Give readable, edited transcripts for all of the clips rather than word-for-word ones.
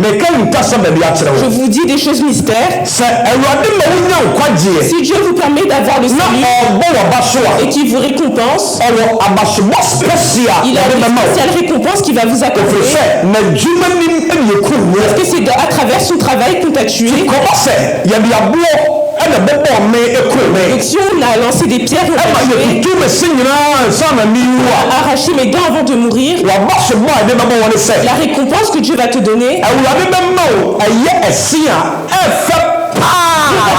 Je vous dis des choses mystères. Si Dieu vous permet d'avoir le salut et qu'il vous récompense, il a une spéciale récompense qui va vous accorder. Parce que c'est à travers son travail qu'on t'a tué. Donc si on a lancé des pierres, on a arraché mes dents avant de mourir, la récompense que Dieu va te donner, va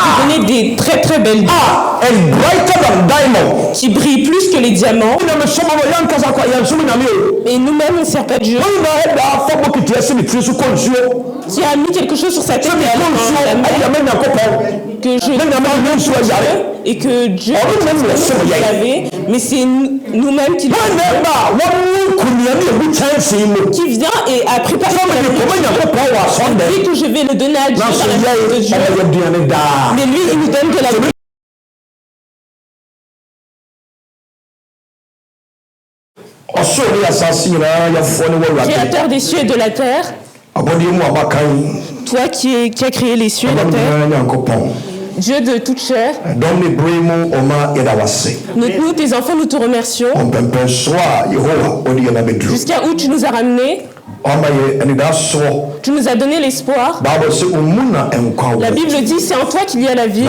te donner des très très belles dents qui brillent plus que les diamants. Et nous-mêmes on ne sert pas Dieu qui a mis quelque chose sur sa tête que je et que Dieu l'avait, mais c'est nous-mêmes qui vient et a préparé et que je vais le donner à Dieu dans la vie de Dieu. Mais lui, il nous donne de la vie. Créateur des cieux et de la terre, toi qui as créé les cieux et la terre, Dieu de toute chair, nous, tes enfants, nous te remercions jusqu'à où tu nous as ramenés. Tu nous as donné l'espoir. La Bible dit c'est en toi qu'il y a la vie.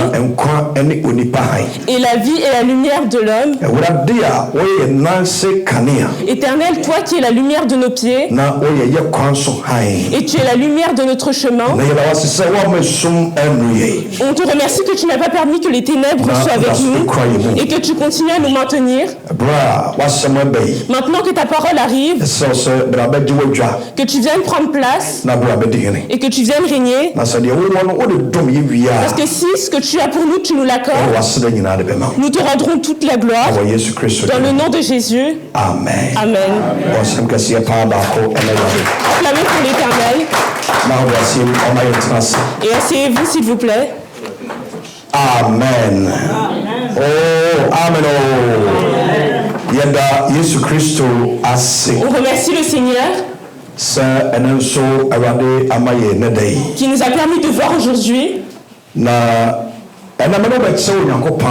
Et la vie est la lumière de l'homme. Éternel, toi qui es la lumière de nos pieds. Et tu es la lumière de notre chemin. On te remercie que tu n'as pas permis que les ténèbres soient avec nous. Et que tu continues à nous maintenir. Maintenant que ta parole arrive, que tu viennes prendre place et que tu viennes régner. Parce que si ce que tu as pour nous, tu nous l'accordes, nous te rendrons toute la gloire dans le nom de Jésus. Amen. Amen. Acclamez pour l'Éternel. Et asseyez-vous s'il vous plaît. Amen. Oh, Amen. On remercie le Seigneur qui nous a permis de voir aujourd'hui.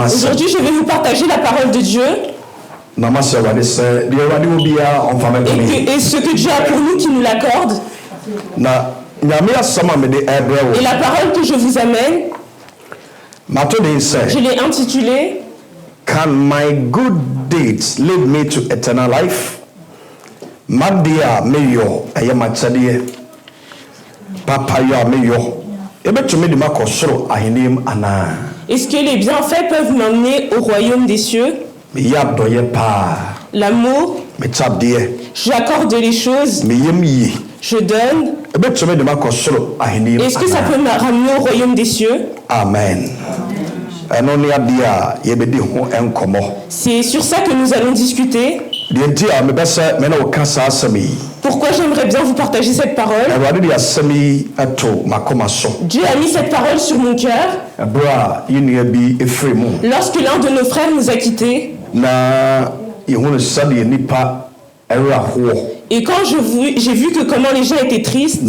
Aujourd'hui, je vais vous partager la parole de Dieu. Et ce que Dieu a pour nous qui nous l'accorde. Et la parole que je vous amène, je l'ai intitulée Can my good deeds lead me to eternal life? Madia meyo ayamachadie papa yo meyo ebetumi di makosoro ahinim ana. Est-ce que les bienfaits peuvent m'emmener au royaume des cieux? L'amour, j'accorde les choses, je donne. Est-ce que ça peut me ramener au royaume des cieux? Amen. C'est sur ça que nous allons discuter. Pourquoi j'aimerais bien vous partager cette parole? Dieu a mis cette parole sur mon cœur lorsque l'un de nos frères nous a quittés. Et quand j'ai vu que comment les gens étaient tristes, et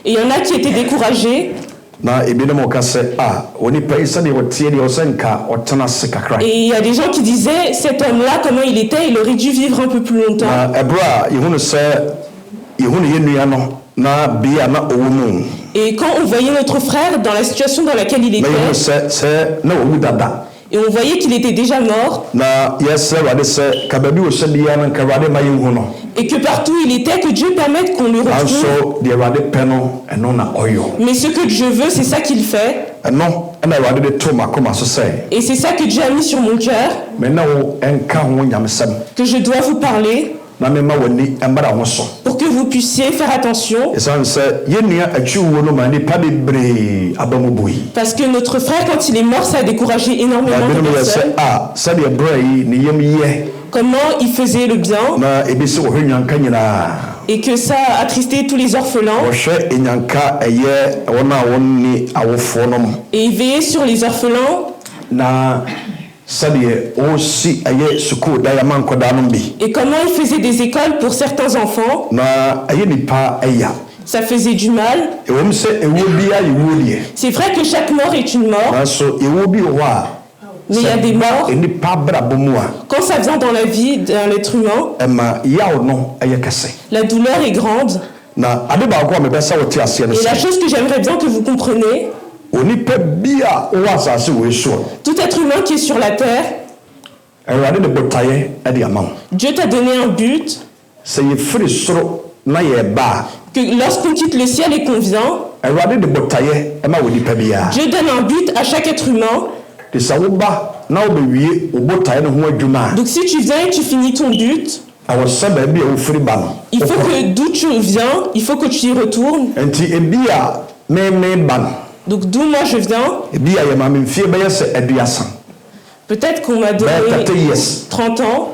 il y en a qui étaient découragés. Et il y a des gens qui disaient, cet homme-là, comment il était, il aurait dû vivre un peu plus longtemps. Et quand on voyait notre frère dans la situation dans laquelle il était, et on voyait qu'il était déjà mort, et que partout il était, que Dieu permette qu'on le retrouve. Mais ce que Dieu veut, c'est ça qu'il fait. Et c'est ça que Dieu a mis sur mon cœur, que je dois vous parler, pour que vous puissiez faire attention. Parce que notre frère, quand il est mort, ça a découragé énormément de personnes. Comment il faisait le bien, et que ça a attristé tous les orphelins. Et il veillait sur les orphelins. Et comment il faisait des écoles pour certains enfants. Ça faisait du mal. C'est vrai que chaque mort est une mort. Mais il y a des morts. Quand ça vient dans la vie d'un être humain, la douleur est grande. Et la chose que j'aimerais bien que vous compreniez, tout être humain qui est sur la terre, Dieu t'a donné un but. Que lorsqu'on quitte le ciel et qu'on vient, Dieu donne un but à chaque être humain. Donc si tu viens et tu finis ton but, il faut que d'où tu viens, il faut que tu y retournes. Donc d'où moi je viens, peut-être qu'on m'a donné 30 ans,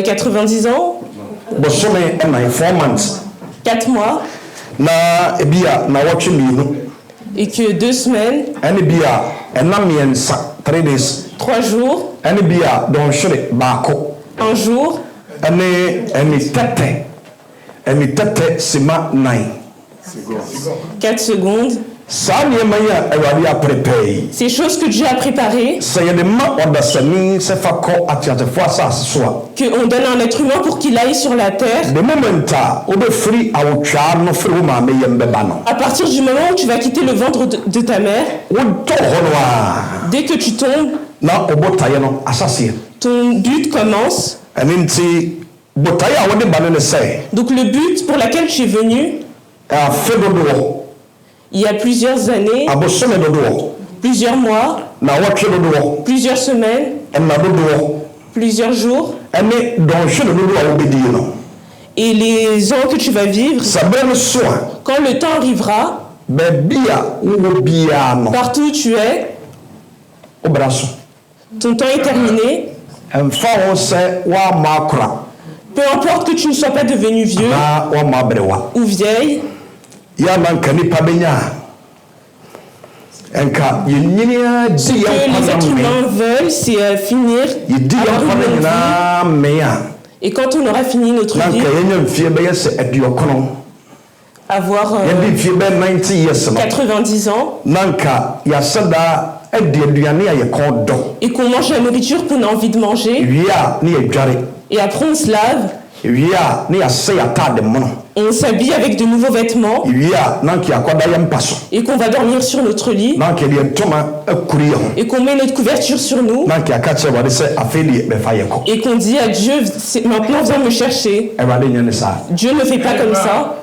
90 ans, 4 mois, et que 2 semaines, 3 jours, 1 jour, 4 secondes. Ces choses que Dieu a préparées, qu'on donne à un être humain pour qu'il aille sur la terre, à partir du moment où tu vas quitter le ventre de ta mère, dès que tu tombes, ton but commence. Donc le but pour lequel tu es venu, il y a plusieurs années, plusieurs mois, plusieurs semaines, plusieurs jours, et les ans que tu vas vivre, quand le temps arrivera, partout où tu es, ton temps est terminé. Peu importe que tu ne sois pas devenu vieux ou vieille, ce que les êtres humains veulent, c'est finir et quand on aura fini notre vie, avoir 90 ans, et qu'on mange la nourriture qu'on a envie de manger, et après on se lave, on s'habille avec de nouveaux vêtements, et qu'on va dormir sur notre lit, et qu'on met notre couverture sur nous, et qu'on dit à Dieu, maintenant viens me chercher. Dieu ne fait pas comme ça.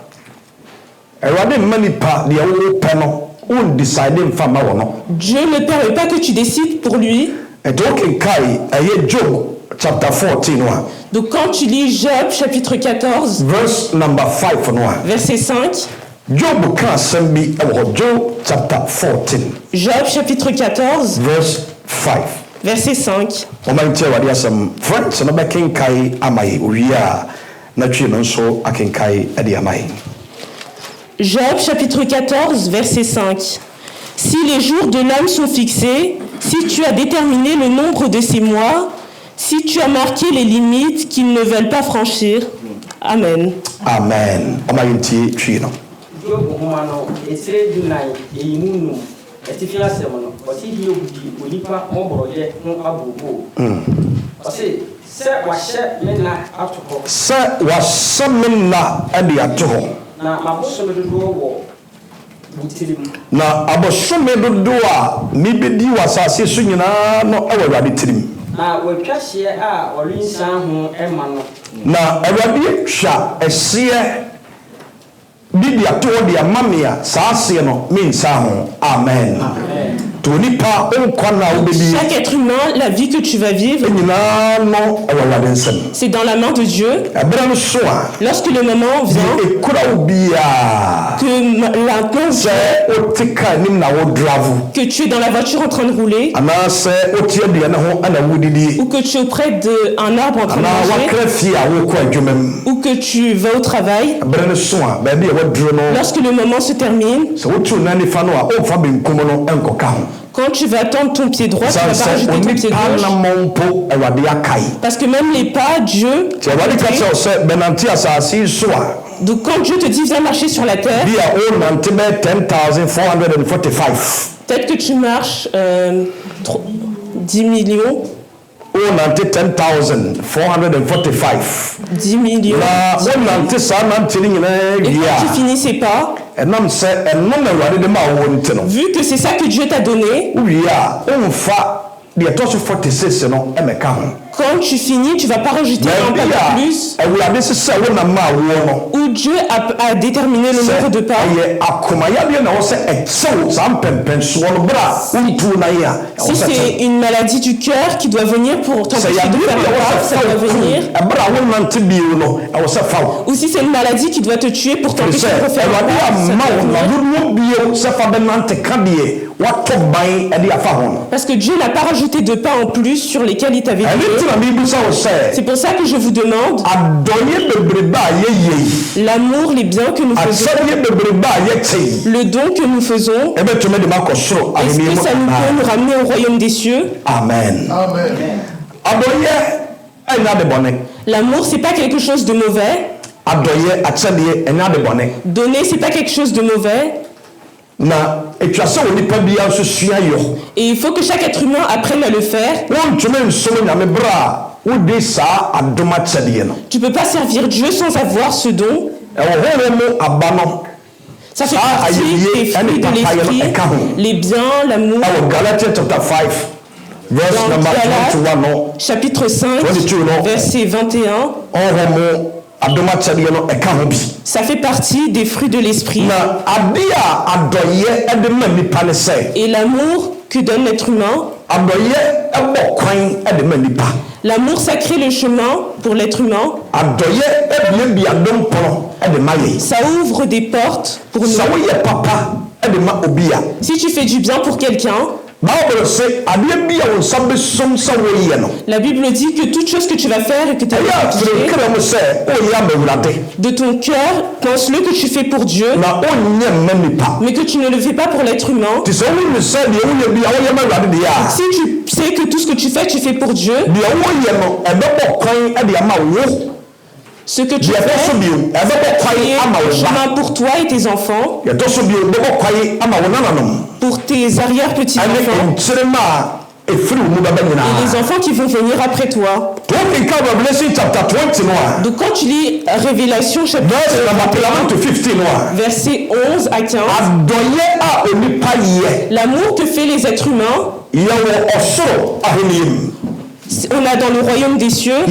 Dieu ne permet pas que tu décides pour lui. Donc quand tu lis Job chapitre 14, verset 5, Job chapitre 14, verset 5. Job chapitre 14, verset 5. Si les jours de l'homme sont fixés, si tu as déterminé le nombre de ses mois, si tu as marqué les limites qu'ils ne veulent pas franchir. Amen. Amen. Na abosome dodo a mibedi wasase so nyina no awurade tirim na watwahye a orinsan ho ema no na awurade hwa ehye bibia to de amamea saase no mensa ho. Amen. Chaque être humain, la vie que tu vas vivre, c'est dans la main de Dieu. Lorsque le moment vient, que tu es dans la voiture en train de rouler, ou que tu es auprès d'un arbre en train de manger, ou que tu vas au travail, lorsque le moment se termine, Quand tu vas tendre ton pied droit, tu vas pas rajouter ton pied gauche. Parce que même les pas, Dieu... Donc quand Dieu te dit viens marcher sur la terre, peut-être que tu marches 10 millions. 10 millions. Et quand tu finis pas, vu que c'est ça que Dieu t'a donné, quand tu finis, tu ne vas pas rajouter un pas de plus. Où Dieu a déterminé le nombre de pas. Si c'est une maladie du cœur qui doit venir pour t'empêcher de faire le pas, ça doit venir. Ou si c'est une maladie qui doit te tuer pour t'empêcher de refaire le pas, ça doit venir. Parce que Dieu n'a pas rajouté de pas en plus sur lesquels il t'avait dit. C'est pour ça que je vous demande l'amour, les biens que nous faisons, le don que nous faisons, est-ce que ça nous peut nous ramener au royaume des cieux? Amen. L'amour, c'est pas quelque chose de mauvais. Donner, c'est pas quelque chose de mauvais. Et il faut que chaque être humain apprenne à le faire. Tu ne peux pas servir Dieu sans avoir ce don. Ça fait partie des fruits de l'esprit, les biens, l'amour. Dans Galates, chapitre 5, verset 21. Ça fait partie des fruits de l'esprit. Et l'amour que donne l'être humain, l'amour, ça crée le chemin pour l'être humain. Ça ouvre des portes pour nous. Si tu fais du bien pour quelqu'un, la Bible dit que toute chose que tu vas faire et que tu as de ton cœur, pense-le que tu fais pour Dieu, mais que tu ne le fais pas pour l'être humain. Si tu sais que tout ce que tu fais pour Dieu, ce que tu fais, c'est créer un chemin pour toi et tes enfants, pour tes arrière-petits-enfants, et les enfants qui vont venir après toi. Donc quand tu lis Révélation chapitre 21, verset 11 à 15, l'amour que fait les êtres humains, on a dans le royaume des cieux,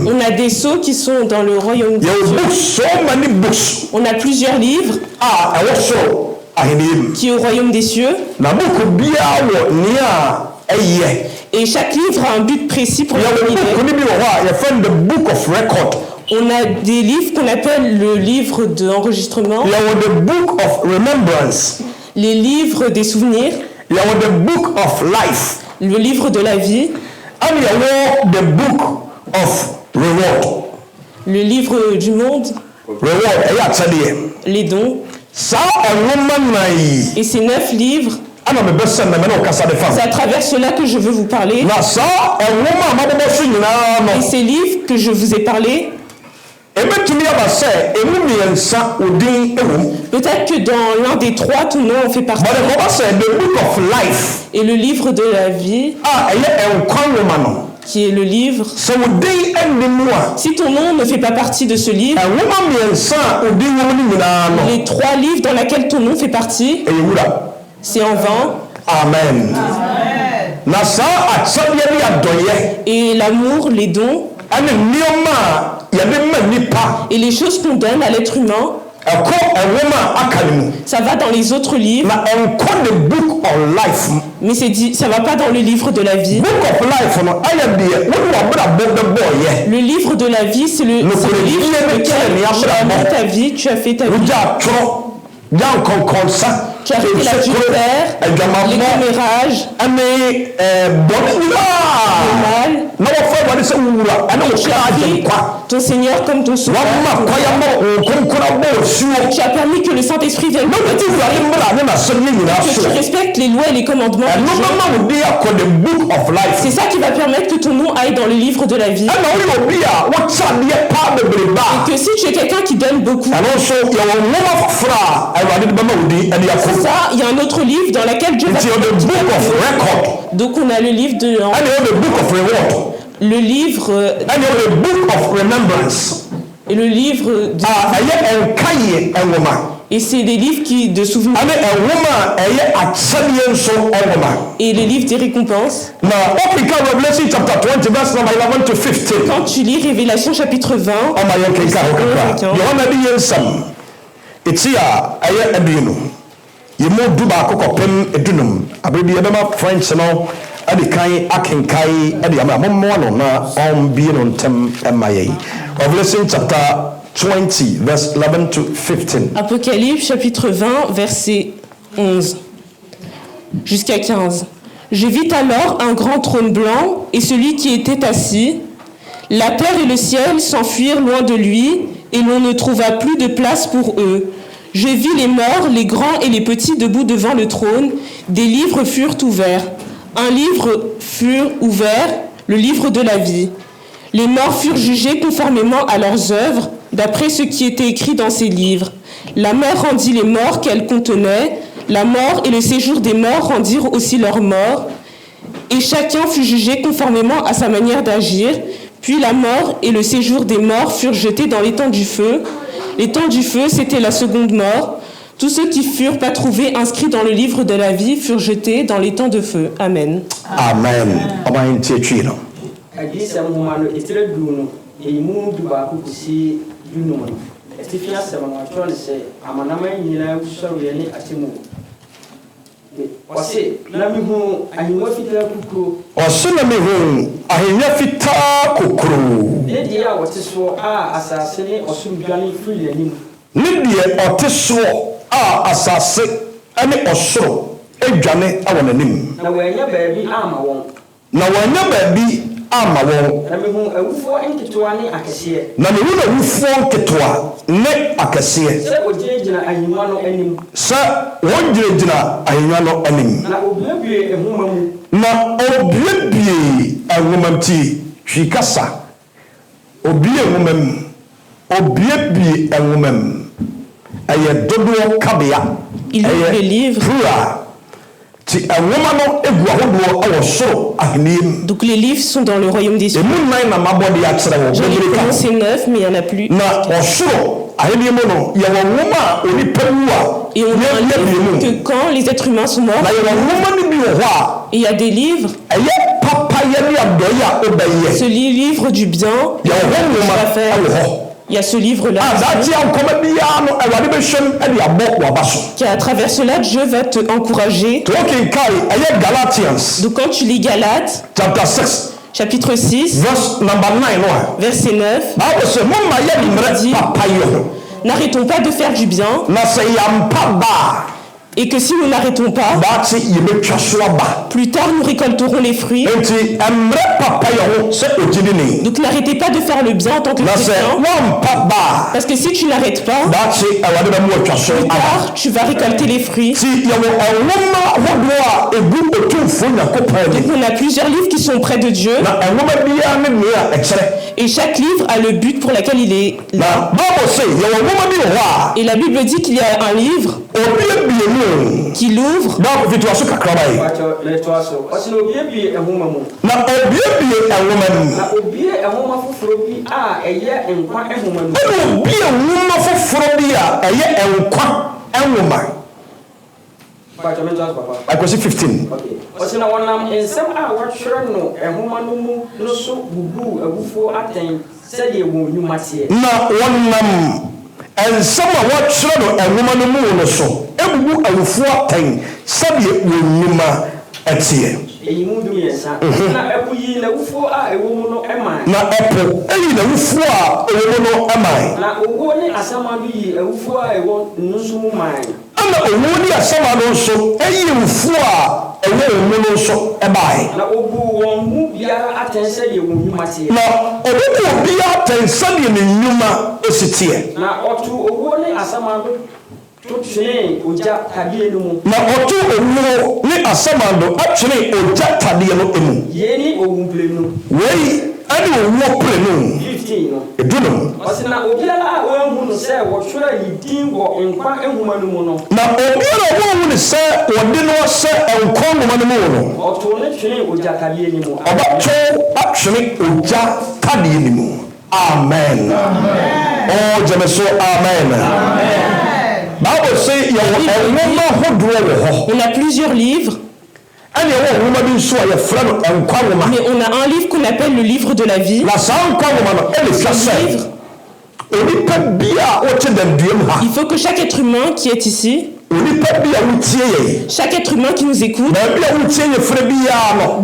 on a des sceaux qui sont dans le royaume des cieux. On a plusieurs livres qui est au royaume des cieux. Et chaque livre a un but précis pour l'univers. On a des livres qu'on appelle le livre d'enregistrement, les livres des souvenirs, the book of life, le livre de la vie, and the book of reward, le livre du monde, les dons. Et ces 9 livres, c'est à travers cela que je veux vous parler. Et ces livres que je vous ai parlé, peut-être que dans l'un des 3, ton nom en fait partie. Et le livre de la vie, qui est le livre. Si ton nom ne fait pas partie de ce livre, les 3 livres dans lesquels ton nom fait partie, c'est en vain. Amen. Et l'amour, les dons, et les choses qu'on donne à l'être humain, ça va dans les autres livres, mais ça va pas dans le livre de la vie. Le livre de la vie, c'est le livre dans lequel tu as mis ta vie, tu as fait ta vie. Tu as fait l'adultère, les commérages, le mal. Tu as pris ton Seigneur comme ton sauveur. Tu as permis que le Saint-Esprit vienne te que tu respectes les lois et les commandements. C'est ça qui va permettre que ton nom aille dans le livre de la vie. Et que si tu es quelqu'un qui donne beaucoup, c'est ça, il y a un autre livre dans lequel Dieu va te donc on a le livre de le livre et le livre de et c'est des livres qui de souvenirs et les livres des récompenses. Quand tu lis Révélation chapitre 20 Revelation chapter 20 verse 11 to 15. Apocalypse chapitre 20 verset 11 jusqu'à 15. Je vis alors un grand trône blanc et celui qui était assis. La terre et le ciel s'enfuirent loin de lui et l'on ne trouva plus de place pour eux. Je vis les morts, les grands et les petits debout devant le trône. Des livres furent ouverts. Un livre fut ouvert, le livre de la vie. Les morts furent jugés conformément à leurs œuvres, d'après ce qui était écrit dans ces livres. La mer rendit les morts qu'elle contenait. La mort et le séjour des morts rendirent aussi leurs morts. Et chacun fut jugé conformément à sa manière d'agir. Puis la mort et le séjour des morts furent jetés dans l'étang du feu. L'étang du feu, c'était la seconde mort. Tous ceux qui furent pas trouvés inscrits dans le livre de la vie furent jetés dans l'étang de feu. Amen. Amen. Amen. ama won na mehu awufo nketewa ne akese na mehu na awufo nketewa ne akese se ogyina ahimwa no anim se wogyina ahimwa no anim na obiebie ehuma mu na obiebie ehuma mti hwikasa obie ehuma mu obiebie ehuma mu aye dodo kabea il ouvre le livre. Donc les livres sont dans le royaume des cieux. J'en ai commencé 9, mais il n'y en a plus. Et on a un livre que quand les êtres humains sont morts, il y a des livres. Ce livre du bien, il y a ce livre-là qui à travers cela Dieu va te encourager. Donc quand tu lis Galates chapitre 6 verset 9, il dit n'arrêtons pas de faire du bien et que si nous n'arrêtons pas, plus tard nous récolterons les fruits. Donc n'arrêtez pas de faire le bien en tant que chrétien. Parce que si tu n'arrêtes pas, plus tard tu vas récolter les fruits. Donc on a plusieurs livres qui sont près de Dieu. Et chaque livre a le but pour lequel il est là. Et la Bible dit qu'il y a un livre qui l'ouvre. Akwasi 15. Osina wonam ensem a watwere no ehoma no mu no so bubu awufo aten sede wo nyumate na wonam ensem a watwere no ehoma no mu no so ebubu awufo aten sede wo nyuma atie eyimu du yesa na epu yi na awufo a ewo mu no ema na epu eyi na awufo a no amai. Na owo ne asamadu yi ewufo a ewo nsumu mai. Ana owo ni asamadu so eyi ewufo a ewo mu no so ebai. Na obu won mu biara atense ye won nyuma tie. Na obu biara atense de ne nyuma esitie. Na otu owo ne asamadu na otu owo ne asamando atwene oja tade no emu yeni owumplenu wei ani owo prenu 15 no eduno osina obiara a ohu no se wo hwera yidin wo nkwa ehuma no mu no na obiara ohu ne se wode no se nkwa ehuma no mu no otu ne twene oja tade ni mu obato atwene oja tade ni mu amen oh jemeso amen On a plusieurs livres. Mais on a un livre qu'on appelle le livre de la vie. Il faut que chaque être humain qui est ici, chaque être humain qui nous écoute,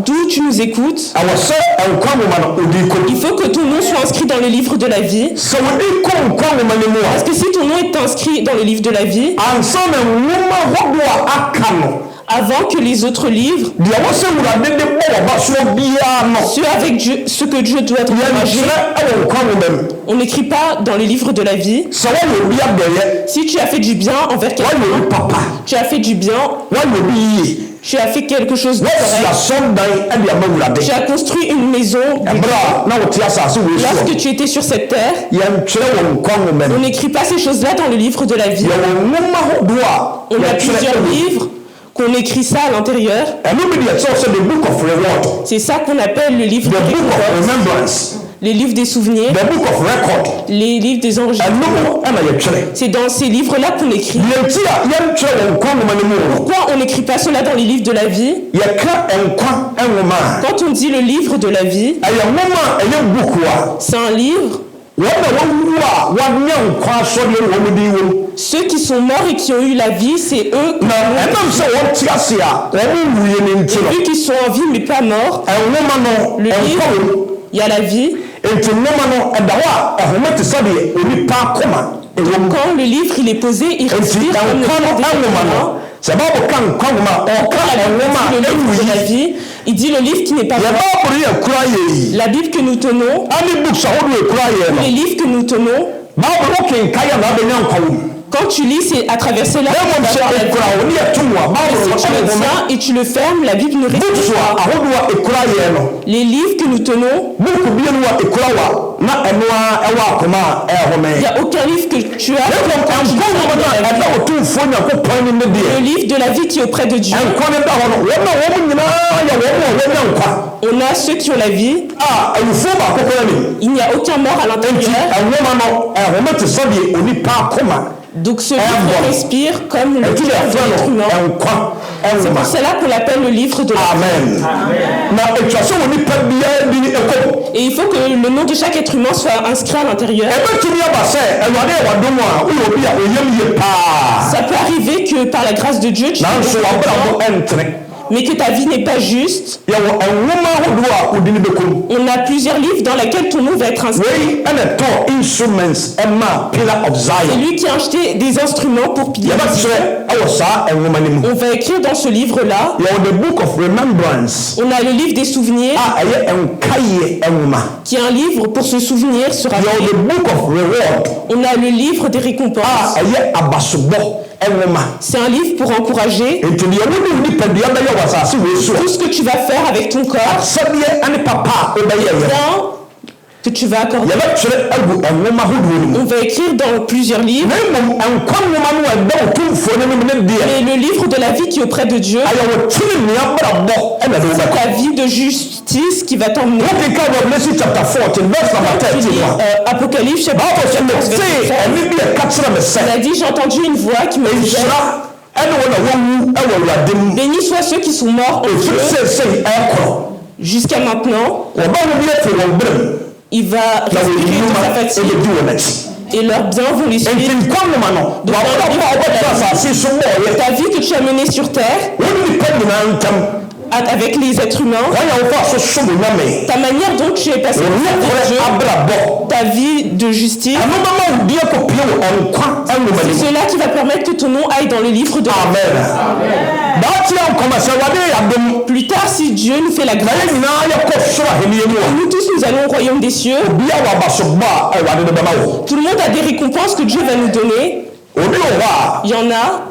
d'où tu nous écoutes, il faut que ton nom soit inscrit dans le livre de la vie. Parce que si ton nom est inscrit dans le livre de la vie, avant que les autres livres, ceux avec Dieu, ce que Dieu doit encourager, on n'écrit pas dans le livre de la vie. Si tu as fait du bien envers quelqu'un, tu as fait du bien, tu as fait quelque chose de correct, tu as construit une maison. Lorsque tu étais sur cette terre, on n'écrit pas ces choses-là dans le livre de la vie. On a plusieurs livres qu'on écrit ça à l'intérieur. C'est ça qu'on appelle le livre de récompense. Les livres des souvenirs, les livres des enregistrements. C'est dans ces livres-là qu'on écrit. Pourquoi on n'écrit pas cela dans les livres de la vie? Quand on dit le livre de la vie, c'est un livre. Ceux qui sont morts et qui ont eu la vie, c'est eux. Ceux qui sont en vie mais pas morts, le livre, il y a la vie. Quand le livre il est posé, il respire comme le corps de la vie. Il dit le livre qui n'est pas mort. La Bible que nous tenons, les livres que nous tenons, quand tu lis, c'est à travers cela. Et tu le fermes, la Bible ne reste pas. Les livres que nous tenons, il n'y a aucun livre que tu as. Le livre de la vie qui est auprès de Dieu. On a ceux qui ont la vie. Il n'y a aucun mort à l'intérieur. Donc ce livre respire comme le cœur de l'être humain. C'est pour cela qu'on l'appelle le livre de la vie. Et il faut que le nom de chaque être humain soit inscrit à l'intérieur. Ça peut arriver que par la grâce de Dieu, tu mais que ta vie n'est pas juste. On a plusieurs livres dans lesquels ton nom va être inscrit. C'est lui qui a acheté des instruments pour pilier. On va écrire dans ce livre-là. On a le livre des souvenirs, qui est un livre pour se souvenir, se rappeler. On a le livre des récompenses. C'est un livre pour encourager. Tout ce que tu vas faire avec ton corps, que tu vas accorder. On va écrire dans plusieurs livres. Mais le livre de la vie qui est auprès de Dieu, c'est ta vie de justice qui va t'emmener. Apocalypse chapitre 14, verset 14. Il a dit, j'ai entendu une voix qui me disait, bénis soient ceux qui sont morts en Dieu jusqu'à maintenant. Il va respirer de sa fatigue et leurs biens vont les suivre. Donc, ta vie que tu as menée sur terre, avec les êtres humains, ta manière dont tu es passé Dieu, ta vie de justice, c'est cela qui va permettre que ton nom aille dans le livre de la vie. Plus tard, si Dieu nous fait la grâce, nous tous nous allons au royaume des cieux. Tout le monde a des récompenses que Dieu va nous donner. Il y en a.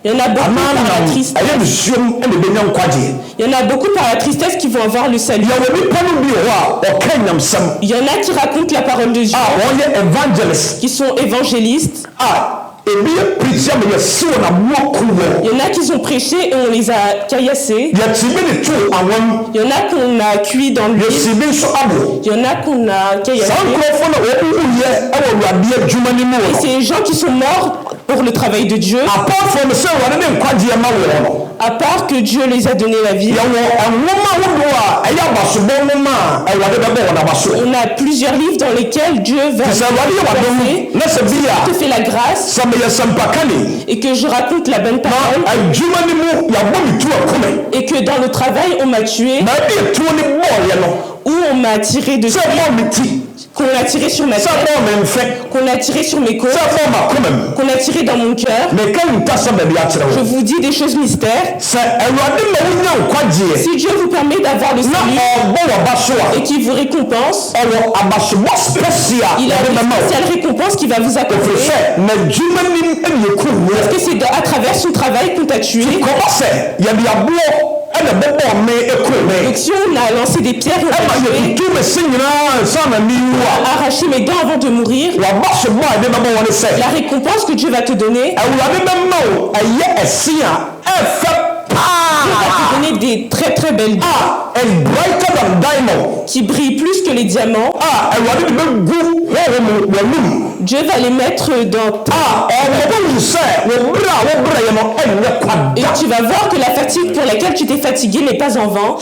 Il y en a beaucoup par la tristesse. Il y en a beaucoup par la tristesse qui vont avoir le salut. Il y en a qui racontent la parole de Dieu, qui sont évangélistes. Il y en a qui ont prêché et on les a caillassés. Il y en a qu'on a cuit dans l'huile. Il y en a qu'on a caillassés. Et c'est les gens qui sont morts pour le travail de Dieu. À part que Dieu les a donné la vie. On a plusieurs livres dans lesquels Dieu va te fait la grâce et que je raconte la bonne parole et que dans le travail on m'a tué ou on m'a tiré dessus, qu'on a tiré sur ma tête, qu'on a tiré sur mes côtes, qu'on a tiré dans mon cœur. Je vous dis des choses mystères. Si Dieu vous permet d'avoir le salut et qu'il vous récompense, il a une spéciale récompense qui va vous accorder. Parce que c'est à travers son travail qu'on t'a tué. Donc si on a lancé des pierres, on a arraché mes dents avant de mourir, la récompense que Dieu va te donner, va te donner des très très belles dents qui brillent plus que les diamants. Dieu va les mettre dans et tu vas voir que la fatigue pour laquelle tu t'es fatigué n'est pas en vain.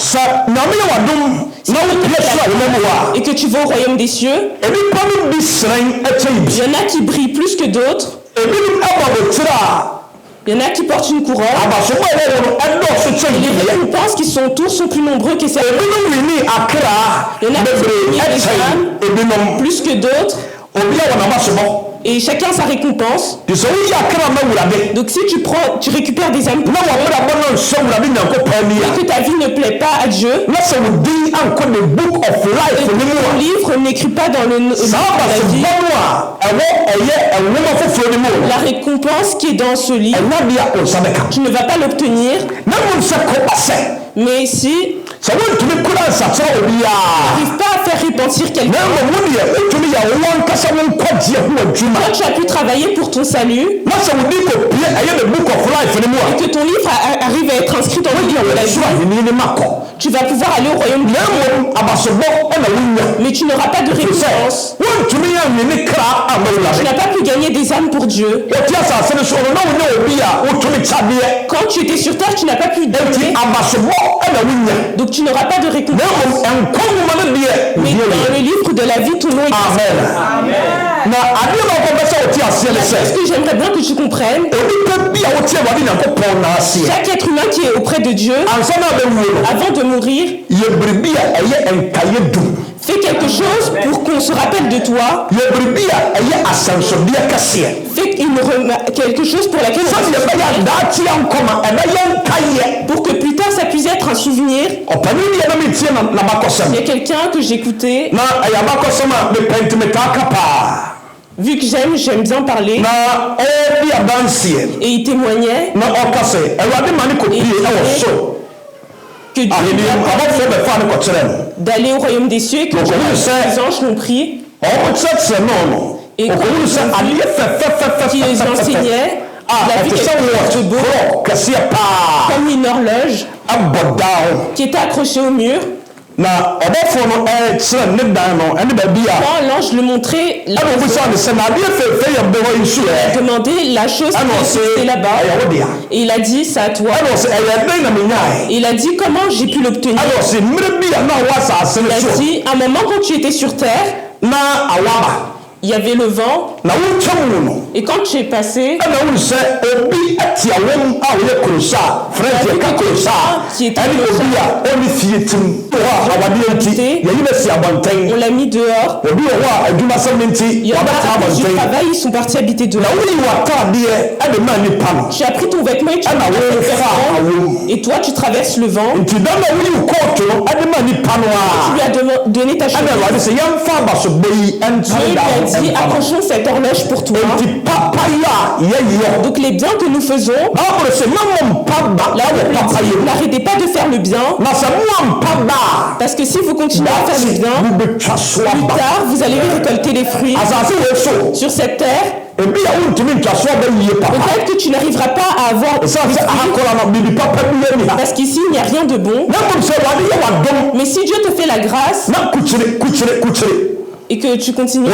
Et que tu vas au royaume des cieux. Il y en a qui brillent plus que d'autres. Il y en a qui portent une couronne. Les récompenses qui sont autour sont plus nombreux que celles. Il y en a qui sont plus que d'autres. Et chacun sa récompense. Donc si tu récupères des âmes et que ta vie ne plaît pas à Dieu, et que ton livre n'écrit pas dans le livre de la vie, la récompense qui est dans ce livre, tu ne vas pas l'obtenir. Mais si tu n'arrives pas à faire repentir quelqu'un, quand tu as pu travailler pour ton salut, et que ton livre arrive à être inscrit dans le livre de la vie, tu vas pouvoir aller au royaume de Dieu. Mais tu n'auras pas de récompense. Tu n'as pas pu gagner des âmes pour Dieu. Quand tu étais sur terre, tu n'as pas pu donner. Donc tu n'auras pas de récompense. Mais dans le livre de la vie, ton nom est écrit. Ce que j'aimerais bien que tu comprennes, chaque être humain qui est auprès de Dieu, avant de mourir, fais quelque chose pour qu'on se rappelle de toi. Fais quelque chose pour laquelle on va pour que plus tard ça puisse être un souvenir. Il y a quelqu'un que j'écoutais. Vu que j'aime bien parler. Et il témoignait. Que Dieu d'aller au royaume des cieux et que les anges l'ont pris. Et quand qui les enseignait, la vie de beau, comme une horloge qui était accrochée au mur. Quand l'ange le montrait, il a demandé la chose qui était là-bas. Et il a dit, c'est à toi. Et il a dit, comment j'ai pu l'obtenir? Il a dit, à un moment quand tu étais sur terre, Il y avait le vent. Et quand tu es passé, on l'a mis dehors. Il y en a qui travaillent, ils sont partis habiter dehors. Tu as pris ton vêtement et tu as et toi tu traverses le vent. Tu lui as donné ta chemise. Dieu lui a dit accrochons cette horloge pour toi. Donc les biens que nous faisons, n'arrêtez pas de faire le bien. Parce que si vous continuez à faire le bien, plus tard vous allez récolter les fruits sur cette terre. Peut-être que tu n'arriveras pas à avoir parce qu'ici il n'y a rien de bon. Mais si Dieu te fait la grâce et que tu continues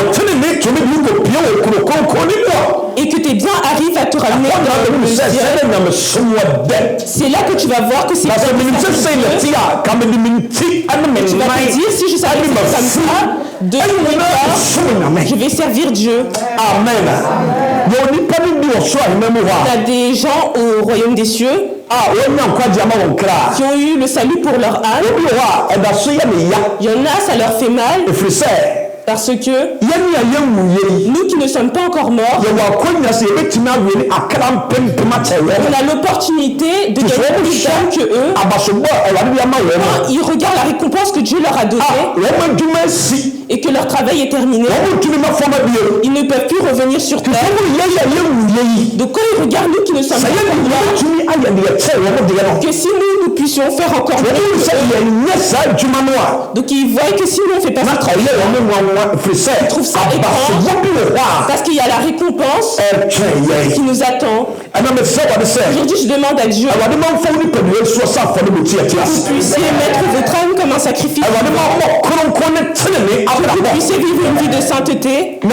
et que tes biens arrivent à te ramener dans le ciel, c'est là que tu vas voir que c'est tu vas te dire si je savais comme ça de je vais servir Dieu. Amen. Il y a des gens au royaume des cieux qui ont eu le salut pour leur âme. Il y en a, ça leur fait mal. Parce que nous qui ne sommes pas encore morts, on a l'opportunité de gagner plus d'âmes que eux. Quand ils regardent la récompense que Dieu leur a donnée et que leur travail est terminé, ils ne peuvent plus revenir sur terre. Donc quand ils regardent nous qui ne sommes pas morts, que si nous puissions faire encore mieux, donc ils voient que si nous on fait pas ça, ils trouvent ça étrange parce qu'il y a la récompense qui nous attend. Aujourd'hui je demande à Dieu que vous puissiez mettre votre âme comme un sacrifice, que vous puissiez vivre une vie de sainteté. Nous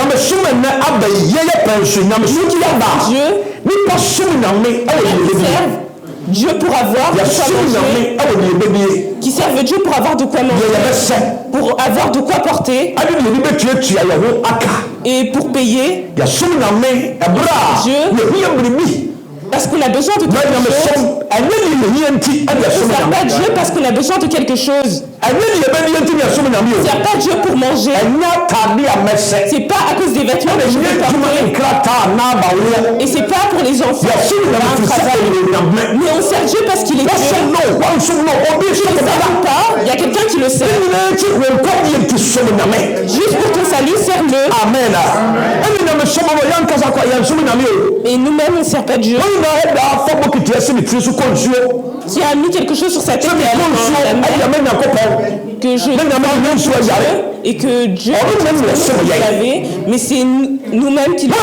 qui servons Dieu pour avoir de quoi manger, qui servent Dieu pour avoir de quoi manger, pour avoir de quoi porter et pour payer Dieu. Parce qu'on a besoin de quelque chose. On ne sert pas Dieu parce qu'on a besoin de quelque chose. On ne sert pas Dieu pour manger. C'est pas à cause des vêtements que je vais porter. Et c'est pas pour les enfants. Mais on sert Dieu parce qu'il est Dieu. Je ne sais pas. Il y a quelqu'un qui le sait. Juste pour ton salut, sers-le. Amen. Et nous-mêmes, on ne sert pas Dieu. Qui a mis quelque chose sur sa tête que je et que Dieu l'avait, mais c'est nous-mêmes qui vient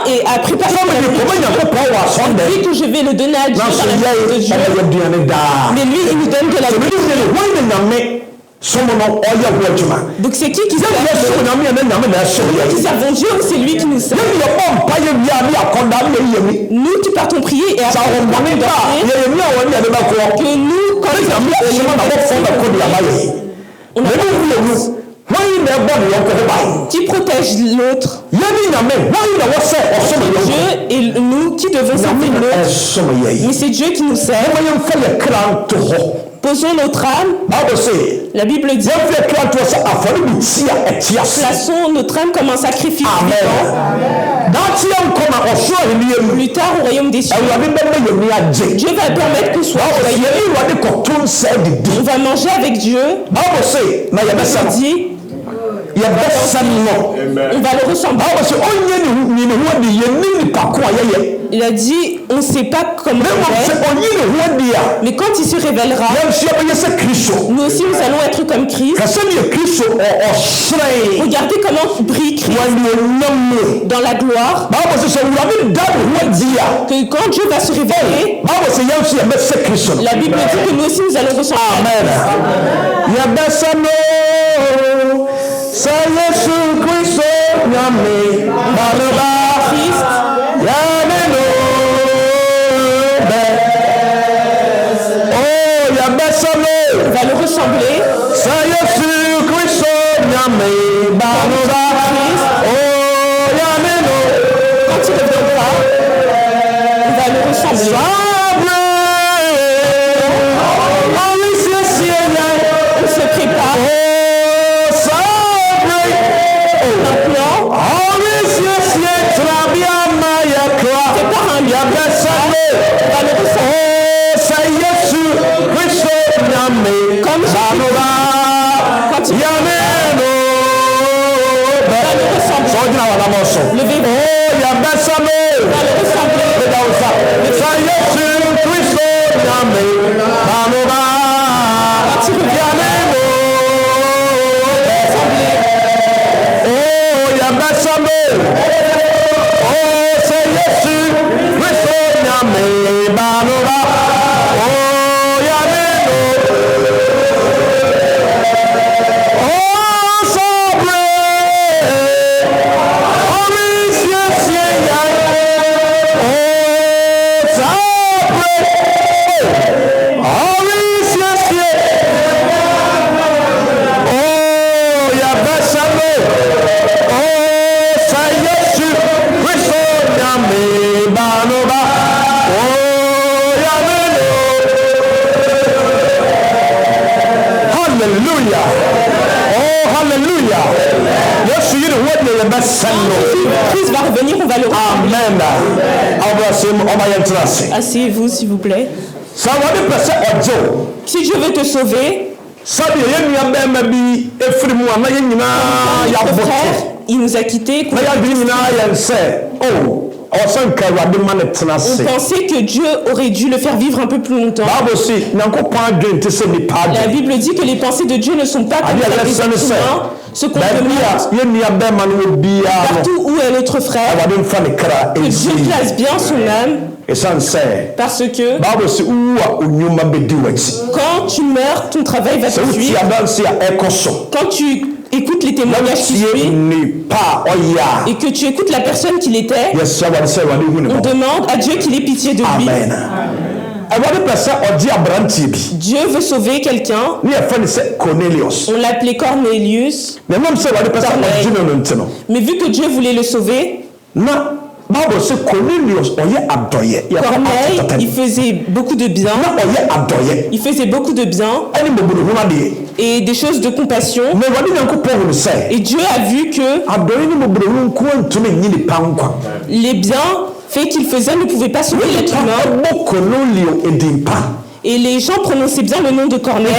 et a préparé et que je vais le donner à Dieu dans la vie de Dieu. Mais lui il nous donne de la vie. Donc c'est qui sert Dieu ou c'est lui qui nous sert? Nous qui partons prier et après que nous quand on a qui protège l'autre, Dieu et nous qui devons servir l'autre, mais c'est Dieu qui nous sert. Posons notre âme. La Bible dit plaçons notre âme comme un sacrifice vivant. Plus tard au royaume des cieux, Dieu va permettre qu'on soit joyeux. On va manger avec Dieu. On va le ressembler. Il a dit, on ne sait pas comment mais quand il se révélera, nous aussi nous allons être comme Christ. Regardez comment brille Christ dans la gloire. Que quand Dieu va se révéler, la Bible dit que nous aussi nous allons ressembler. On va le ressembler. Christ va revenir, on va le Amen. Asseyez-vous, s'il vous plaît. Si Dieu veut te sauver, notre frère, il nous a quittés. On pensait que Dieu aurait dû le faire vivre un peu plus longtemps. La Bible dit que les pensées de Dieu ne sont pas comme les des êtres humains. Ce qu'on demande partout où est notre frère, que Dieu place bien son âme. Parce que quand tu meurs, ton travail va te suivre. Quand tu écoutes les témoignages qui suivent et que tu écoutes la personne qu'il était, on demande à Dieu qu'il ait pitié de lui. Dieu veut sauver quelqu'un. On l'appelait Cornelius. Mais vu que Dieu voulait le sauver, Corneille, il faisait beaucoup de bien. Il faisait beaucoup de bien et des choses de compassion. Et Dieu a vu que les biens faits qu'il faisait ne pouvaient pas sauver l'être humain. Et les gens prononçaient bien le nom de Corneille.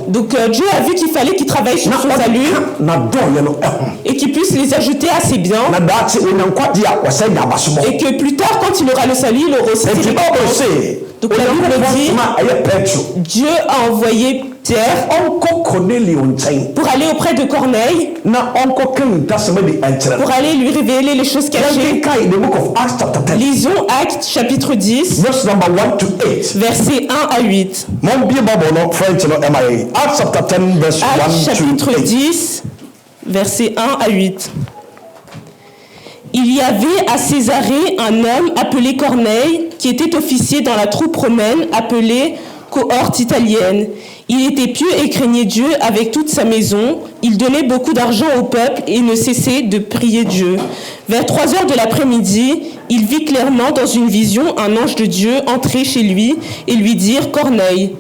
Donc Dieu a vu qu'il fallait qu'il travaille sur son salut et qu'il puisse les ajouter à ses biens. Et que plus tard, quand il aura le salut, il aura aussi des récompenses. Donc la Bible dit, Dieu a envoyé Pierre pour aller auprès de Corneille, pour aller lui révéler les choses cachées. Lisons Actes chapitre 10, versets 1 à 8. Actes chapitre 10, versets 1 à 8. Il y avait à Césarée un homme appelé Corneille, qui était officier dans la troupe romaine appelée cohorte italienne. Il était pieux et craignait Dieu avec toute sa maison. Il donnait beaucoup d'argent au peuple et ne cessait de prier Dieu. Vers 3 heures de l'après-midi, il vit clairement dans une vision un ange de Dieu entrer chez lui et lui dire « Corneille ».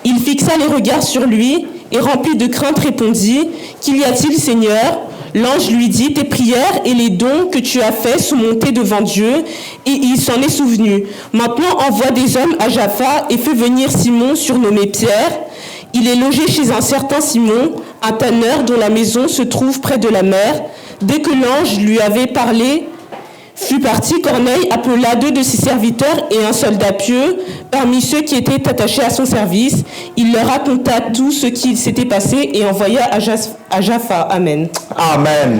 Il fixa les regards sur lui et rempli de crainte répondit « Qu'y a-t-il, Seigneur ?» L'ange lui dit « Tes prières et les dons que tu as faits sont montés devant Dieu et il s'en est souvenu. Maintenant envoie des hommes à Jaffa et fais venir Simon surnommé Pierre. Il est logé chez un certain Simon, un tanneur dont la maison se trouve près de la mer. » Dès que l'ange lui avait parlé, fut parti, Corneille appela 2 de ses serviteurs et un soldat pieux parmi ceux qui étaient attachés à son service. Il leur raconta tout ce qui s'était passé et envoya à Jaffa. Amen. Amen.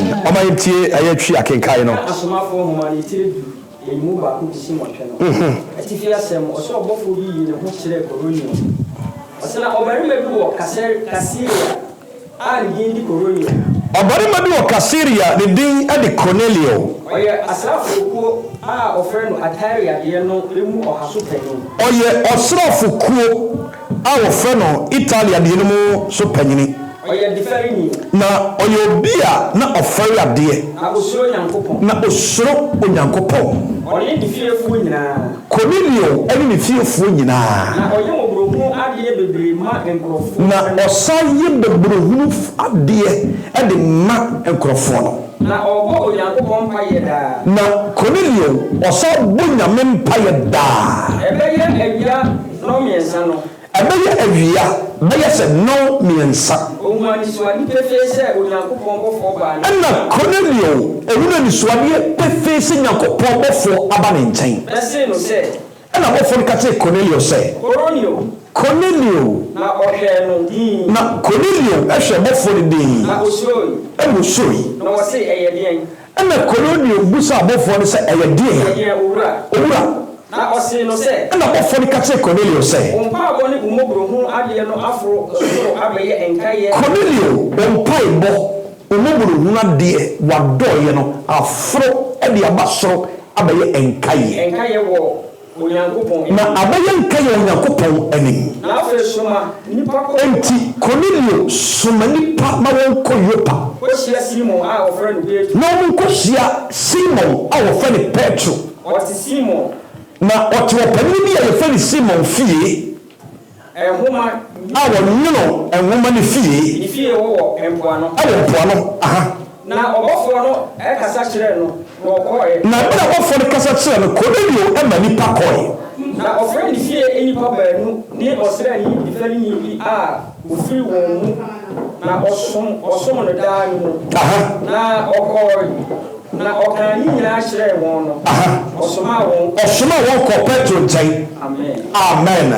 Ọbarima bi wɔ Kaseria ne din de Cornelio. Ɔyɛ asraafokuo a ɔfrɛ no Ataliadeɛ no mu ɔhaso panyin. Ɔyɛ ɔsraafokuo a wɔfrɛ no Italiadeɛ no mu so panyin. Ɔyɛ diferini. Na ɔyɛ obi a na ɔfɛre adeɛ. Na osoro Nyankopɔn. Ɔne ne fiefoɔ nyinaa. Cornelio ɛne ne fiefoɔ nyinaa. Na ɔyɛ wɔbromu adeɛ bebree ma na osaye bebrohunu adie e de ma enkrofo no na obo Onyankopon paye da na Cornelio osa bonyame mpaye da ebeye awia no miensa no ebeye awia beye se no miensa omani suani pefese Onyankopon bofo ba na Cornelio ewuna ni suani pefese Nyankopon bofo aba ne nchen ese no se na bofo ka te Cornelio se Cornelio na ohwe no din na Cornelio ehwe bofo ne din na osoi na wose eyedien na Cornelio busa bofo ne se eyedien owura na ose no se na bofo ne ka te Cornelio se ompa abo ne umobro hu ade no afro soro abeye enkaye Cornelio ompa ibo umobro hu ade wadoye no afro e de abasoro abeye enkaye wo Onyankopon na abeye enkaye Onyankopon anim na afre soma nipa ko enti Cornelio soma nipa ma won ko Yopa ko hia Simon a ofre no Petro na won ko hia Simon a ofre ne Petro oti Simon na oti opani bi a yefre ne Simon fie ehoma a wonno ehoma ne fie wo empoano aha na obofo no e kasa kire no no koe na bra obofo no kasa kire no Cornelio e ma nipa koe na ofre ni fie enipa baanu ni osra ni ifani ni bi a ofiri won mu na osom no daa no aha na okoe na okani nyina kire won no aha osoma won ko Petro ntai amen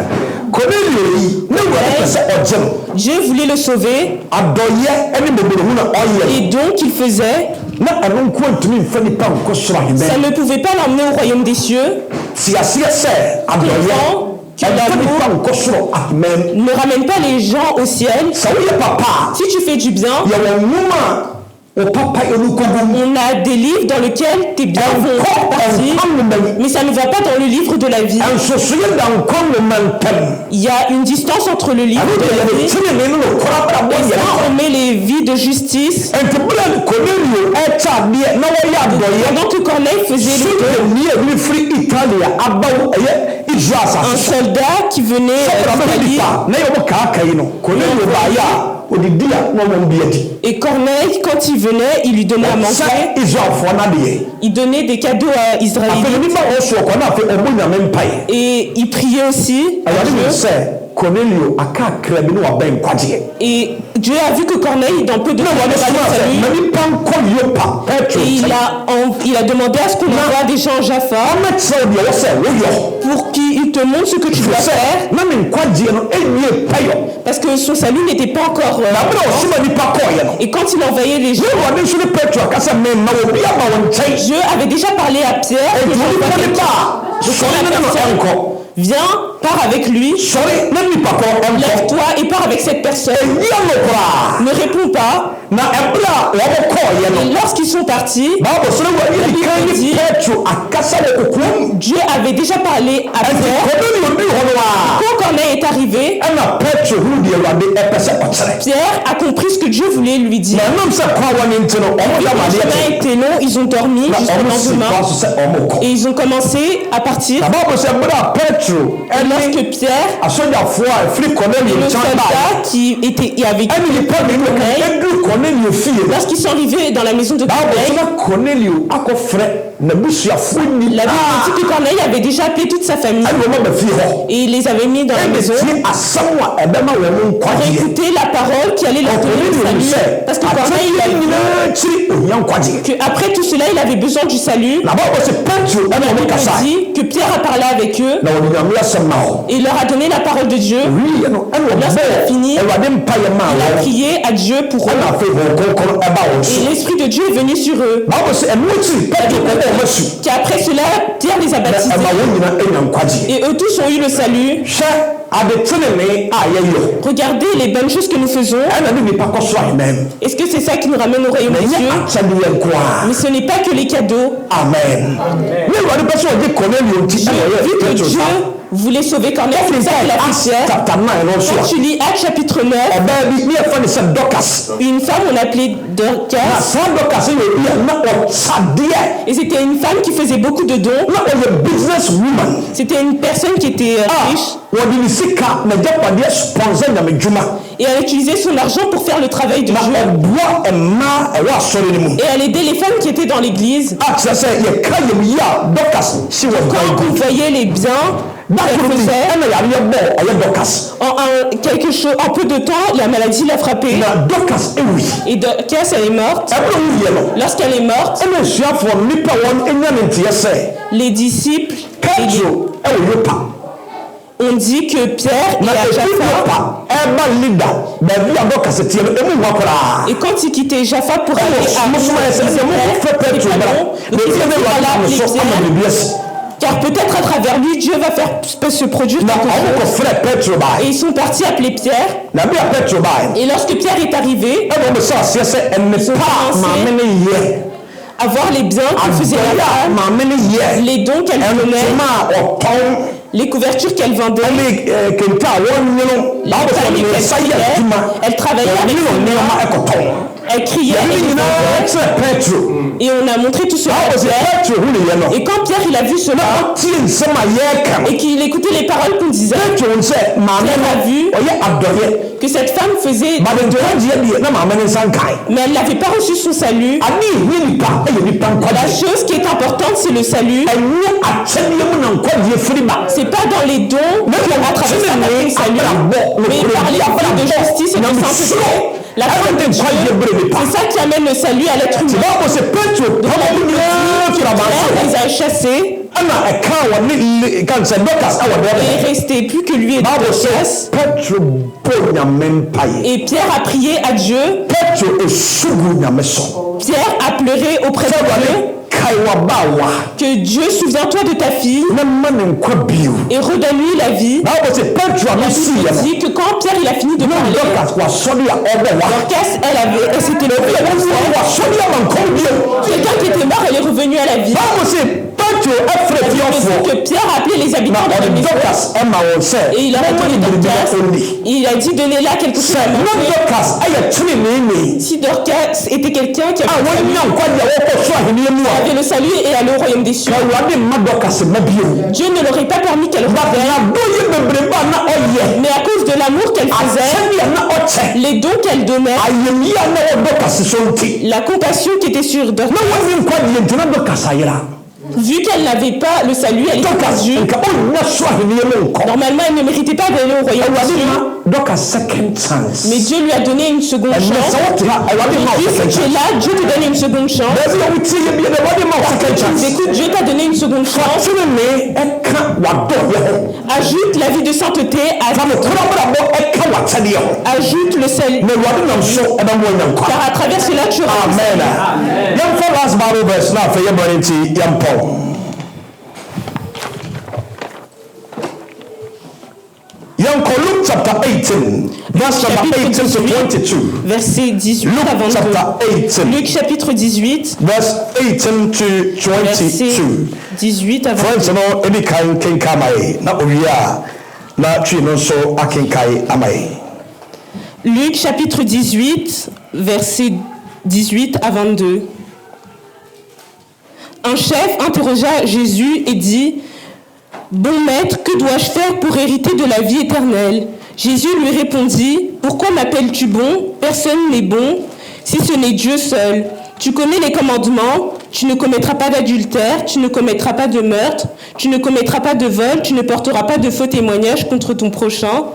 Cornelio yi ne wala se ojem Dieu voulait le sauver adoye eni bebere na oye et donc il faisait na anon ko ntumi mfani pa ko sura hime ça ne pouvait pas l'emmener au royaume des cieux si asiye se adoye ne ramène pas les gens au ciel. Si tu fais du bien, on a des livres dans lesquels tes biens vont partir, mais ça ne va pas dans le livre de la vie. Il y a une distance entre le livre de la vie et ça, on met les vies de justice. Pendant que Corneille faisait un soldat qui venait et Corneille, quand il venait, il lui donnait à manger. Il donnait des cadeaux à Israël. Et il priait aussi. Et Dieu a vu que Corneille, dans peu de temps, et il a demandé à ce qu'on envoie des gens à Jaffa pour qu'ils te montrent ce que tu dois faire. Parce que son salut n'était pas encore. Et quand il envoyait les gens, Dieu avait déjà parlé à Pierre. Viens, pars avec lui. Lève-toi et pars avec cette personne. Ne réponds pas. Et lorsqu'ils sont partis, Dieu avait déjà parlé à Pierre. Quand Corneille est arrivé, Pierre a compris ce que Dieu voulait lui dire. Le chemin était long, ils ont dormi jusqu'au lendemain et ils ont commencé à partir. Et lorsque Pierre et le soldat qui était avec Corneille, lorsqu'ils sont arrivés dans la maison de Corneille, la Bible dit que Corneille avait déjà appelé toute sa famille et il les avait mis dans la maison pour écouter la parole qui allait leur donner le salut. Parce que Corneille a dit qu'après tout cela, il avait besoin du salut. La Bible dit que Pierre a parlé avec eux et il leur a donné la parole de Dieu. Lorsqu'il a fini, il a prié à Dieu pour eux. Et l'Esprit de Dieu est venu sur eux. Qu'après cela, Pierre les a baptisés. Et eux tous ont eu le salut. Regardez les bonnes choses que nous faisons. Est-ce que c'est ça qui nous ramène au royaume des cieux? Mais ce n'est pas que les cadeaux. Amen. Vu que Dieu voulait sauver Corneille, c'est ça qu'il a fait Pierre. Quand tu lis Actes chapitre 9, une femme on l'appelait Dorcas. Et c'était une femme qui faisait beaucoup de dons. C'était une personne qui était riche. Et elle utilisait son argent pour faire le travail de Dieu. Et elle aidait les femmes qui étaient dans l'église. Quand vous voyez les biens qu'elle faisait, en peu de temps, la maladie l'a frappée. Et Dorcas, elle est morte. Lorsqu'elle est morte, les disciples on dit que Pierre et Jaffa, et quand il quittait Jaffa pour aller car peut-être à travers lui, Dieu va faire se produire quelque chose. Et ils sont partis appeler Pierre. Et lorsque Pierre est arrivé, ils ont commencé à voir les biens qu'elle faisait la femme, les dons qu'elle donnait, les couvertures qu'elle vendait, elle travaillait avec ses mains, elle criait et on a montré tout cela à Pierre. Et quand Pierre il a vu cela et qu'il écoutait les paroles qu'on disait, Pierre a vu que cette femme faisait mais elle n'avait pas reçu son salut. La chose qui est importante, c'est le salut. C'est pas dans les dons à travers ça le salut, mais par les actes de justice et de sainteté. La foi de Dieu, c'est ça qui amène le salut à l'être humain. Il les a chassés. Et il ne restait plus que lui et Dorcas. Et Pierre a prié à Dieu. Pierre a pleuré auprès de Dieu. Que Dieu, souviens-toi de ta fille et redonne-lui la vie. La Bible dit que quand Pierre il a fini de parler, Dorcas elle s'était levée. Quelqu'un qui était mort, elle est revenue à la vie. Que Pierre a appelé les habitants de la maison et il a appelé Dorcas. Il a dit donnez-la quelque chose à manger. Si Dorcas était quelqu'un qui avait le salut et allait au royaume des cieux, Dieu ne l'aurait pas permis qu'elle revienne. Mais à cause de l'amour qu'elle faisait, les dons qu'elle donnait, la compassion qui était sur Dorcas, vu qu'elle n'avait pas le salut, elle était perdue. Normalement, elle ne méritait pas d'aller au royaume des cieux. Mais Dieu lui a donné une seconde chance. Et puisque tu es là, Dieu te donne une seconde chance. Écoute, Dieu t'a donné une seconde chance. Ajoute la vie de sainteté. Ajoute le salut. Car à travers cela, tu auras le salut. Luke chapter 18, verse number 18 to 22. Verset 18 à 22. Luc chapitre 18, verse 18 to 22. 18 à 22. Luc chapitre 18, verset 18 à 22. Un chef interrogea Jésus et dit: Bon maître, que dois-je faire pour hériter de la vie éternelle? Jésus lui répondit: Pourquoi m'appelles-tu bon? Personne n'est bon, si ce n'est Dieu seul. Tu connais les commandements: tu ne commettras pas d'adultère, tu ne commettras pas de meurtre, tu ne commettras pas de vol, tu ne porteras pas de faux témoignages contre ton prochain,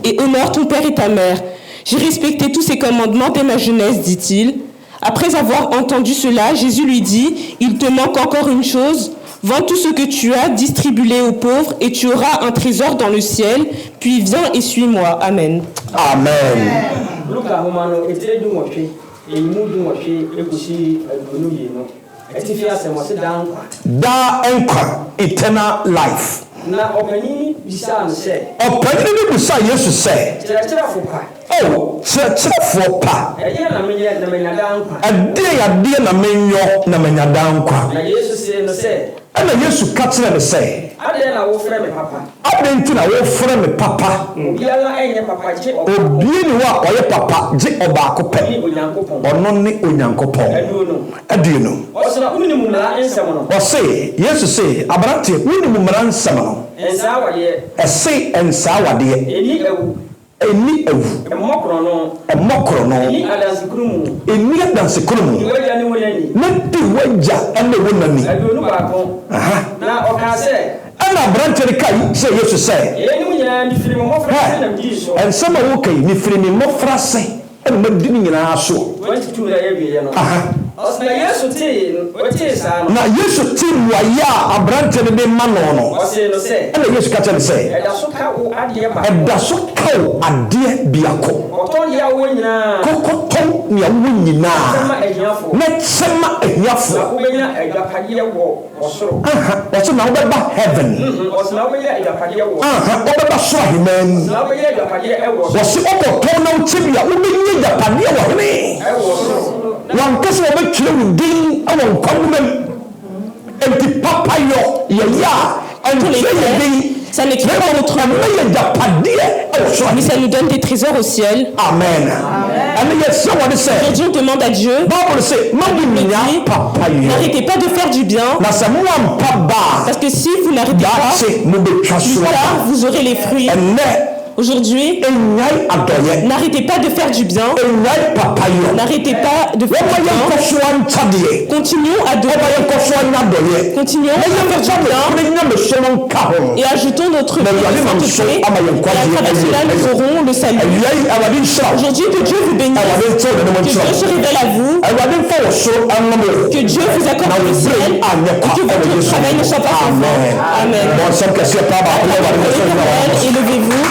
et honore ton père et ta mère. J'ai respecté tous ces commandements dès ma jeunesse, dit-il. Après avoir entendu cela, Jésus lui dit: Il te manque encore une chose. Vends tout ce que tu as, distribue-le aux pauvres, et tu auras un trésor dans le ciel. Puis viens et suis-moi. Amen. Amen. Eternal life. Oh, church pa. Ade na menyo na menyadanka. Ana Yesu ka kire ne se. Ade na wo frɛ me papa. Ade nti na wo frɛ me papa. Obiara enye papa je oba. Obi ni wa oye papa je oba ko pɛ. Ono ni onyankopɔn. Ade no. Osena unni mu mara ensɛm no. Ɔse Yesu se abrante unni mu mara nsɛm no. Ensa wade. Ɛse ensa wade. Eni ewu. Eni ewu. Emokro no. Eni adansekuru mu. Eni adansekuru mu. Iwaja ni wonani. Na di waja ene wonani. Adonu baako. Aha. Na okase. Ana branche kai se Yesu se. Eni munya mi firi mo mofra na mdi so. Ensama wo kai mi firi mi mofra se. Ene mdi ni nyina so. 22 na ye biye no. Aha. Osna Yesu ti, oti sa no. Na Yesu ti waya abranche de ma no no. Ose no se. Ana Yesu ka tell se. Eda so ka wo ade ba. Eda so ka wo ade biako. Oton ya wo nyina. Kokoton ni wo nyina. Sema ehiafo. Na sema ehiafo. Na wo benya edapade wo osoro. Aha. Oso na wo beba heaven. Oso na wo benya edapade wo. Aha. Wo beba so ahiman. Na wo benya edapade e wo. Oso okoton na wo tibia wo benya edapade wo hene. E wo osoro. Wankasa wo betwire wo din awon kwamem. Enti papa yo ya ça n'écrit pas notre nom, mais ça nous donne des trésors au ciel. Amen. Aujourd'hui, on demande à Dieu, n'arrêtez pas de faire du bien, parce que si vous n'arrêtez pas, plus tard, vous aurez les fruits. Aujourd'hui, n'arrêtez pas de faire du bien. N'arrêtez pas de faire du bien. Continuons à donner. Continuons à faire du bien. Et ajoutons notre vie de sainteté. Et à travers cela, nous aurons le salut. Aujourd'hui, que Dieu vous bénisse. Que Dieu se révèle à vous. Que Dieu vous accorde le ciel. Et que votre travail ne soit pas sans fin. Amen. Élevez-vous.